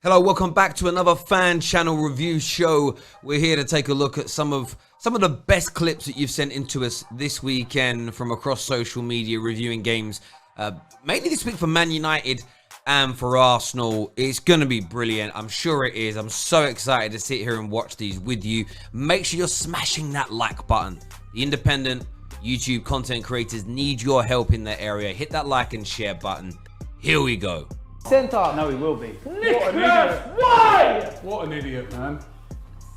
Hello, welcome back to another fan channel review show. We're here to take a look at some of the best clips that you've sent into us this weekend from across social media, reviewing games, mainly this week for Man United and for Arsenal. It's going to be brilliant. I'm sure it is. I'm so excited to sit here and watch these with you. Make sure you're smashing that like button. The independent YouTube content creators need your help in that area. Hit that like and share button. Here we go. Centre. No, he will be. Nicholas, why? What an idiot, man.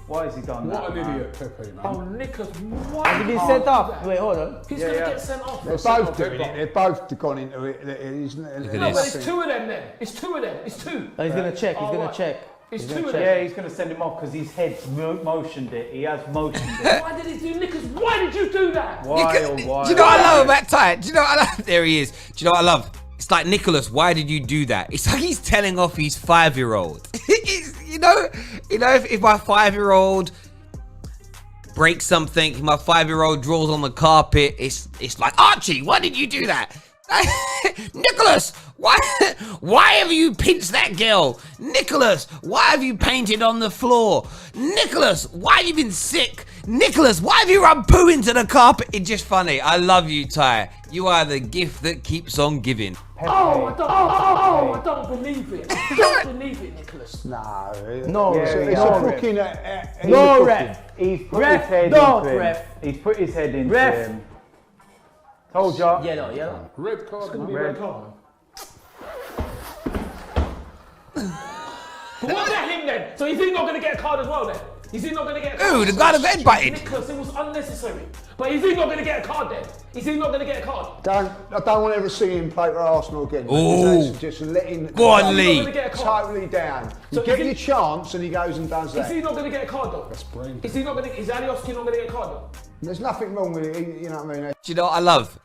Why has he done that? What an idiot, Pepe, man. Oh, Nicholas, why? Has he been sent off? Wait, hold on. He's going to get sent off. They're both doing it. They've both gone into it. No, but it's two of them then. It's two of them. It's two. Oh, he's going to check. He's going to check. It's two of them. Yeah, he's going to send him off because his head's motioned it. He has motioned it. Why did he do, Nicholas? Why did you do that? Why? Do you know what I love about Ty? Do you know what I love? There he is. Do you know what I love? It's like, Nicholas, why did you do that? It's like he's telling off his 5-year-old. you know, if my 5-year-old breaks something, my 5-year-old draws on the carpet, it's like, Archie, why did you do that? Nicholas, why have you pinched that girl? Nicholas, why have you painted on the floor? Nicholas, why have you been sick? Nicholas, why have you run poo into the carpet? It's just funny. I love you, Ty. You are the gift that keeps on giving. Oh, I don't believe it. I don't believe it, Nicholas. No, Yeah, it's a fucking. No, ref. He's put Ref, his head don't, into him. ref. He's put his head into Ref. him. Told ya. Yellow. Red card. It's going to be a red card. But what about him then? So is he not going to get a card as well then? Is he not going to get a card? Ooh, the guy that headbutted. Nicholas, it was unnecessary. But is he not going to get a card then? Is he not going to get a card? I don't want to ever see him play for Arsenal again. Ooh. That's just letting. Go on, He's Lee. not going to get a card. Totally down. So You get is your he- chance and he goes and does Is that. he not going to get a card though? That's brain. Is he not going to? Is Alioski not going to get a card though? There's nothing wrong with it. You know what I mean? Do you know what I love?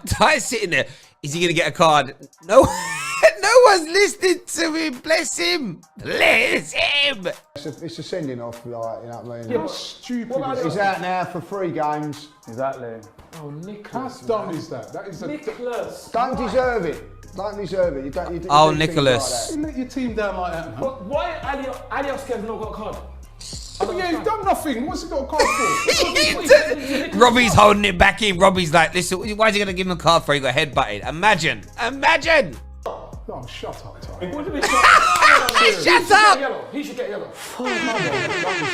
Ty's sitting there. Is he going to get a card? No. No one's listening to him. Bless him. Bless him. It's a sending off, like, you know what I mean? Yeah, but Stupid. what about He's out now for 3 games. Exactly. Oh, How Nicholas. dumb is that? That is a. Nicholas. Don't deserve it. Don't deserve it. You don't. You do Oh, things Nicholas. like You let your team down like that, man. But why Alioski has not got a card? Oh, yeah, he's done nothing. What's he got a card for? Robbie's holding it back in. Robbie's like, listen, why is he going to give him a card for? He got headbutted. Imagine. Oh, shut up, Ty. What do we say? Shut up. He should get yellow. That was stupid, man.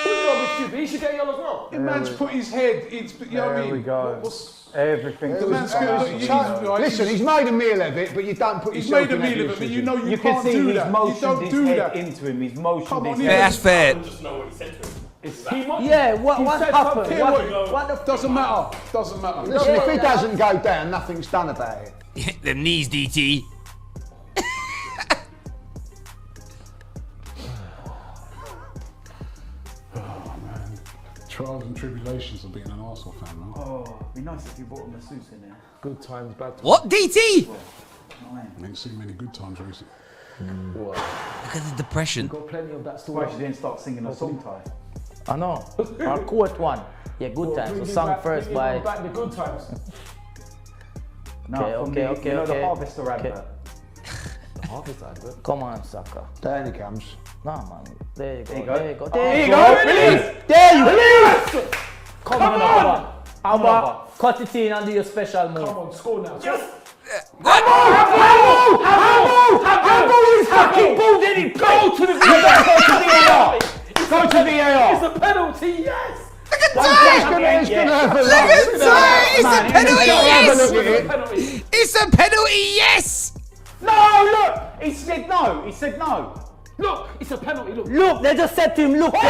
Who's not stupid? He should get yellow as well. The man's put his head. It's, you know what I There mean? we go. What's, Everything. the man's Listen, he's made a meal of it, but you don't put He's yourself made a in that meal of it, but you position. know you You can can't see do he's that. You motioned don't his do head that. into him. He's Come motioned on, his yeah. Yeah, head. that's fair. Yeah, what said happened? something. What the Doesn't matter. Doesn't matter. Listen, if he doesn't go down, nothing's done about it. Them knees, DT. Trials and tribulations of being an Arsenal fan, man. Oh, it'd be nice if you brought a masseuse in there. Good times, bad times. What, DT? I ain't seen many good times recently. Look at the depression. Got plenty of that Why story. she didn't start singing a song, Ty? I know. Our quote one. Yeah, good times. So sung first by. Back the good times. No, from okay, the, you know okay. the Harvester advert. Come on, sucker. Down he comes. No, man. There you go. There you go. There you There go. you go. Release. There you go. Come on. on. Abba, cut it in and do your special move. Come on, score now. He's fucking balled in it. Go to the VAR. Go to VAR. It's a penalty, yes. He's going to have a laugh. It's a penalty, yes. Look at it. Penalty. It's a penalty, yes. No, look! He said no. He said no. Look, it's a penalty. Look. Look, they just said to him, look. That's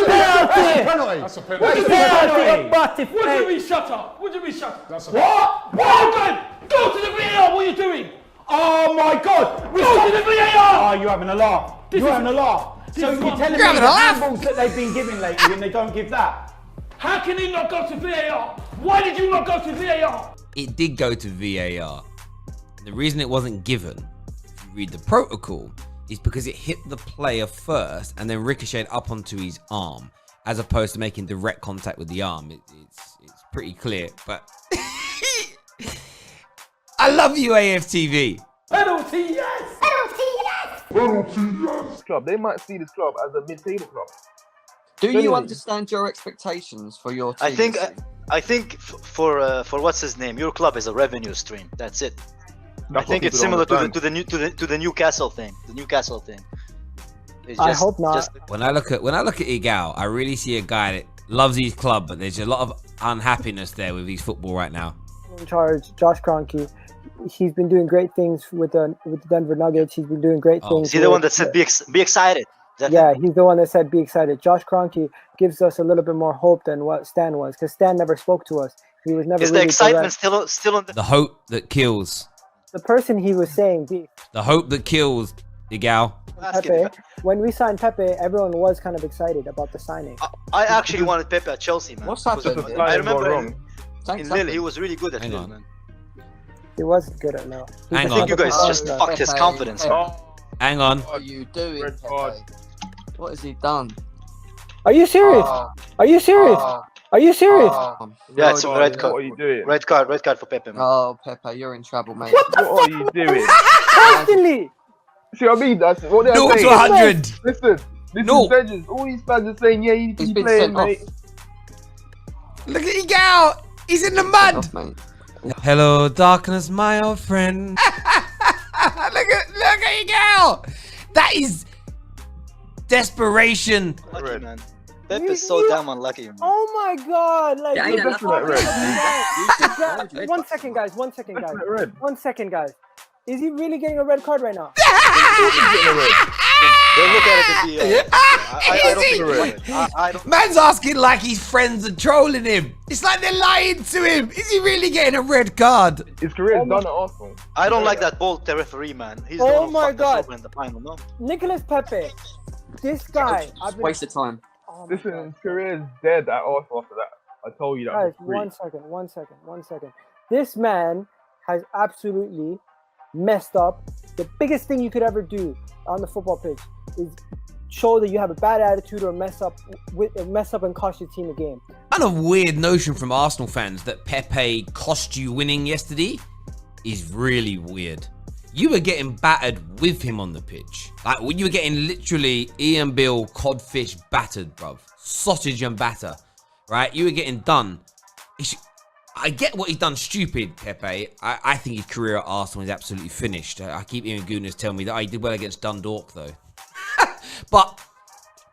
a penalty. That's a penalty. What do you mean shut up? What do you mean shut up? That's a What? What? Go to the VAR. What are you doing? Oh my God! Go to the VAR. Oh, you're having a laugh. You're having a laugh. So you're telling me You're having the a laugh? handballs that they've been giving lately and they don't give that? How can he not go to VAR? Why did you not go to VAR? It did go to VAR. The reason it wasn't given, if you read the protocol, is because it hit the player first and then ricocheted up onto his arm, as opposed to making direct contact with the arm. It's pretty clear, but I love you, AFTV. Penalty. Club. They might see this club as a mid-table club. Do you understand your expectations for your team? I think for what's his name, your club is a revenue stream. That's it. I think it's similar to the Newcastle thing. The Newcastle thing. I hope not. When I look at Igal, I really see a guy that loves his club, but there's a lot of unhappiness there with his football right now. In charge, Josh Kroenke. He's been doing great things with the Denver Nuggets. He's been doing great things. Is he the one that said be excited? Yeah, he's the one that said be excited. Josh Kroenke gives us a little bit more hope than what Stan was, because Stan never spoke to us. He was never. Is the excitement still on the hope that kills? The person he was saying, the hope that kills, Igal. Pepe. When we signed Pepe, everyone was kind of excited about the signing. I actually wanted Pepe at Chelsea, man. What's happened? I remember in Lille, he was really good at Lille, man. He wasn't good at Lille. I think you guys just fucked his confidence. Hang on. What are you doing, Pepe? What has he done? Are you serious? Are you serious? Are you serious? Yeah, it's a red card. What are you doing? Red card for Pepe, man. Oh, Pepe, you're in trouble, mate. What are you doing? Constantly. See what I mean? That's what they're saying. 0 to 100. Listen, Vengeance. All these fans are saying, yeah, you need to be playing, mate. Look at Igal. He's in the mud. Hello, darkness, my old friend. look at Igal. That is desperation. Lucky, man. Pepe's so damn unlucky, man. Oh my God! Like, red. 1 second, guys. 1 second, guys. 1 second, guys. Is he really getting a red card right now? Don't look at it to be. I don't. Man's asking like his friends are trolling him. It's like they're lying to him. Is he really getting a red card? His career's done at Arsenal. I don't like that bold referee, man. He's the one who fucked us over in the final, no? Nicolas Pepe, this guy. Waste of time. Listen, his career is dead at Arsenal after that. I told you that. Guys, 1 second. This man has absolutely messed up. The biggest thing you could ever do on the football pitch is show that you have a bad attitude or mess up and cost your team a game. Kind of weird notion from Arsenal fans that Pepe cost you winning yesterday is really weird. You were getting battered with him on the pitch. Like, you were getting literally Ian Bill codfish battered, bruv. Sausage and batter, right? You were getting done. I get what he's done stupid, Pepe. I think his career at Arsenal is absolutely finished. I keep hearing Gooners tell me that he did well against Dundalk, though. But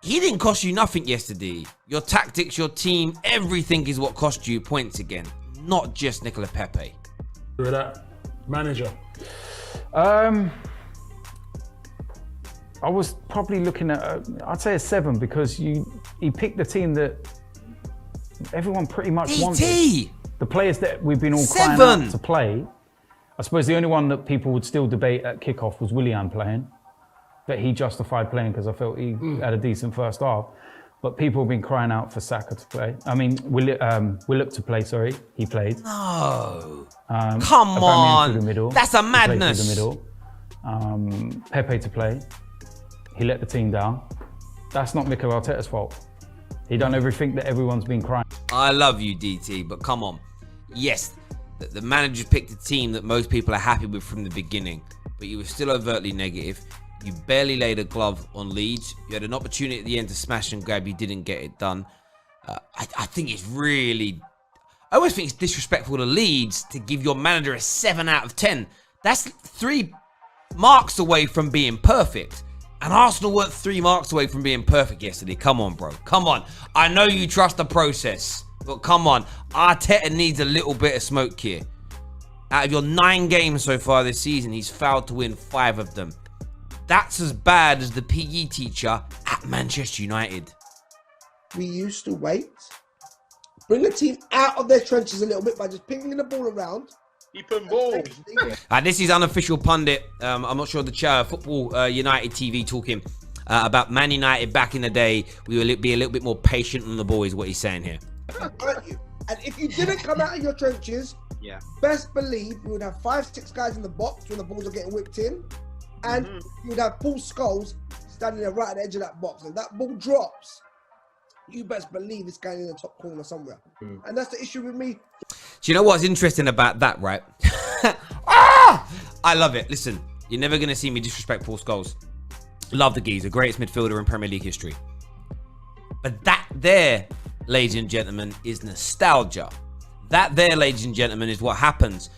he didn't cost you nothing yesterday. Your tactics, your team, everything is what cost you points again. Not just Nicola Pepe. That manager. I was probably looking at, I'd say a 7, because he picked the team that everyone pretty much wanted. The players that we've been all crying out to play. I suppose the only one that people would still debate at kickoff was Willian playing. But he justified playing because I felt he had a decent first half. But people have been crying out for Saka to play. I mean, Willock to play, sorry. He played. No. Come on. Through the middle. That's a madness. Through the middle. Pepe to play. He let the team down. That's not Mikel Arteta's fault. He done everything that everyone's been crying. I love you, DT, but come on. Yes, the manager picked a team that most people are happy with from the beginning, but you were still overtly negative. You barely laid a glove on Leeds. You had an opportunity at the end to smash and grab. You didn't get it done. I think it's really... I always think it's disrespectful to Leeds to give your manager a 7 out of 10. That's 3 marks away from being perfect. And Arsenal weren't 3 marks away from being perfect yesterday. Come on, bro. Come on. I know you trust the process, but come on. Arteta needs a little bit of smoke here. Out of your 9 games so far this season, he's failed to win 5 of them. That's as bad as the PE teacher at Manchester United. We used to wait, bring the team out of their trenches a little bit by just pinging the ball around. Keeping ball. This is unofficial pundit. I'm not sure the chair. Football United TV talking about Man United back in the day. We will be a little bit more patient on the ball, is what he's saying here. And if you didn't come out of your trenches, best believe you would have 5-6 guys in the box when the balls are getting whipped in, and you would have Paul Scholes standing there right at the edge of that box. And if that ball drops, you best believe it's going in the top corner somewhere. And that's the issue with me. Do you know what's interesting about that, right? I love it. Listen, You're never going to see me disrespect Paul Scholes. Love the geezer, greatest midfielder in Premier League history. But that there, ladies and gentlemen, is nostalgia. That there, ladies and gentlemen, is what happens.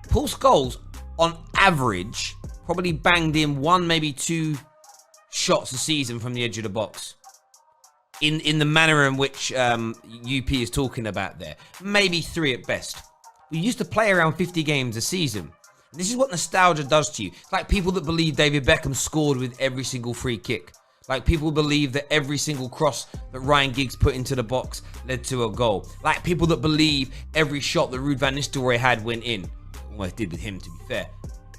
Paul Scholes, on average, probably banged in 1, maybe 2 shots a season from the edge of the box. In the manner in which UP is talking about there. Maybe 3 at best. We used to play around 50 games a season. This is what nostalgia does to you. It's like people that believe David Beckham scored with every single free kick. Like people believe that every single cross that Ryan Giggs put into the box led to a goal. Like people that believe every shot that Ruud van Nistelrooy had went in. Almost did with him, to be fair.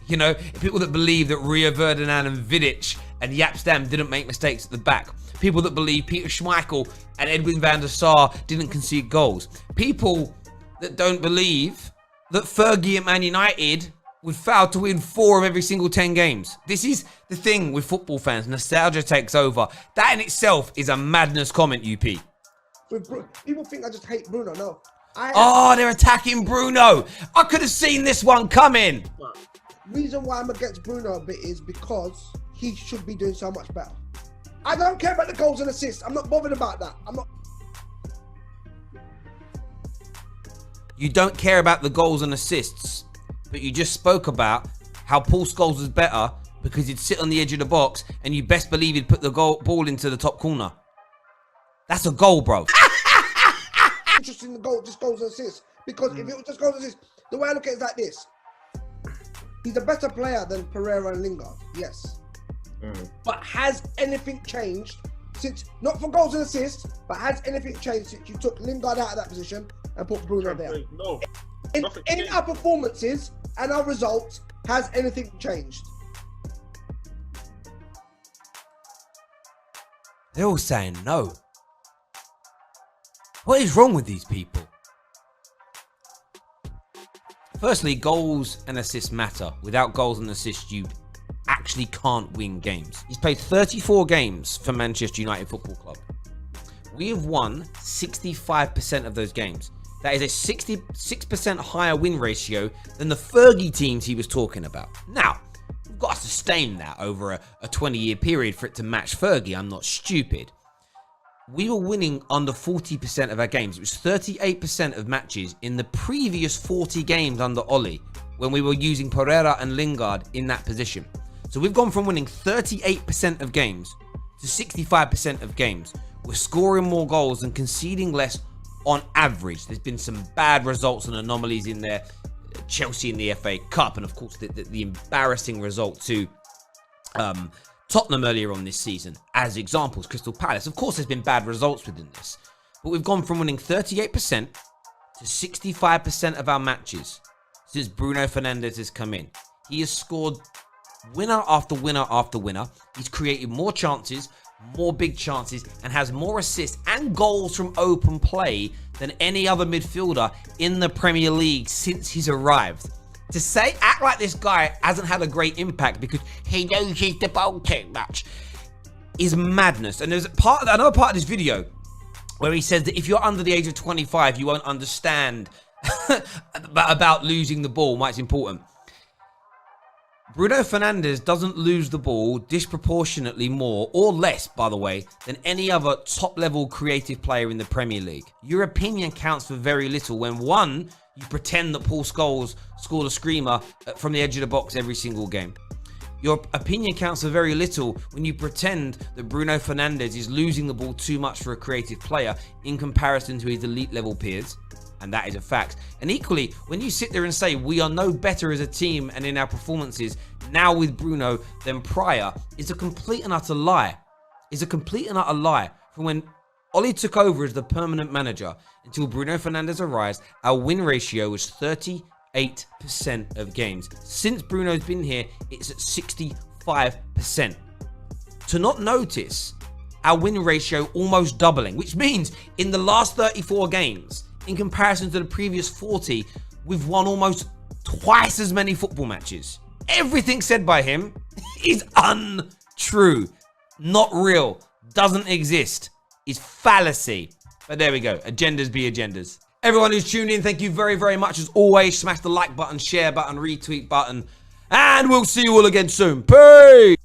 You know, people that believe that Rio Ferdinand and Vidic and Jaap Stam didn't make mistakes at the back. People that believe Peter Schmeichel and Edwin van der Sar didn't concede goals. People that don't believe that Fergie at Man United would fail to win 4 of every single 10 games. This is the thing with football fans. Nostalgia takes over. That in itself is a madness comment, UP. People think I just hate Bruno. No. They're attacking Bruno. I could have seen this one coming. Reason why I'm against Bruno a bit is because he should be doing so much better. I don't care about the goals and assists. I'm not bothered about that. You don't care about the goals and assists, but you just spoke about how Paul Scholes was better because he'd sit on the edge of the box and you best believe he'd put the ball into the top corner. That's a goal, bro. Interested in the goal, just goals and assists. Because if it was just goals and assists, the way I look at it is like this. He's a better player than Pereira and Lingard, yes. But has anything changed since, not for goals and assists, but has anything changed since you took Lingard out of that position and put Bruno there? No. In our performances and our results, has anything changed? They're all saying no. What is wrong with these people? Firstly, goals and assists matter. Without goals and assists, you actually can't win games. He's played 34 games for Manchester United Football Club. We have won 65% of those games. That is a 66% higher win ratio than the Fergie teams he was talking about. Now, we've got to sustain that over a 20-year period for it to match Fergie. I'm not stupid. We were winning under 40% of our games. It was 38% of matches in the previous 40 games under Ollie when we were using Pereira and Lingard in that position. So we've gone from winning 38% of games to 65% of games. We're scoring more goals and conceding less on average. There's been some bad results and anomalies in there. Chelsea in the FA Cup, and of course the embarrassing result to Tottenham earlier on this season as examples. Crystal Palace. Of course there's been bad results within this, but we've gone from winning 38% to 65% of our matches since Bruno Fernandes has come in. He has scored winner after winner after winner. He's created more chances, more big chances, and has more assists and goals from open play than any other midfielder in the Premier League since he's arrived. To act like this guy hasn't had a great impact because he knows he's the ball too much is madness. And there's another part of this video where he says that if you're under the age of 25, you won't understand about losing the ball, why it's important. Bruno Fernandes doesn't lose the ball disproportionately more or less, by the way, than any other top-level creative player in the Premier League. Your opinion counts for very little when, one, you pretend that Paul Scholes scored a screamer from the edge of the box every single game. Your opinion counts for very little when you pretend that Bruno Fernandes is losing the ball too much for a creative player in comparison to his elite-level peers. And that is a fact. And equally, when you sit there and say we are no better as a team and in our performances now with Bruno than prior, is a complete and utter lie. Is a complete and utter lie. From when Ollie took over as the permanent manager until Bruno Fernandes arrived, our win ratio was 38% of games. Since Bruno's been here, it's at 65%. To not notice our win ratio almost doubling, which means in the last 34 games, in comparison to the previous 40, we've won almost twice as many football matches. Everything said by him is untrue, not real, doesn't exist, is fallacy. But there we go, agendas be agendas. Everyone who's tuned in, thank you very, very much as always. Smash the like button, share button, retweet button. And we'll see you all again soon. Peace.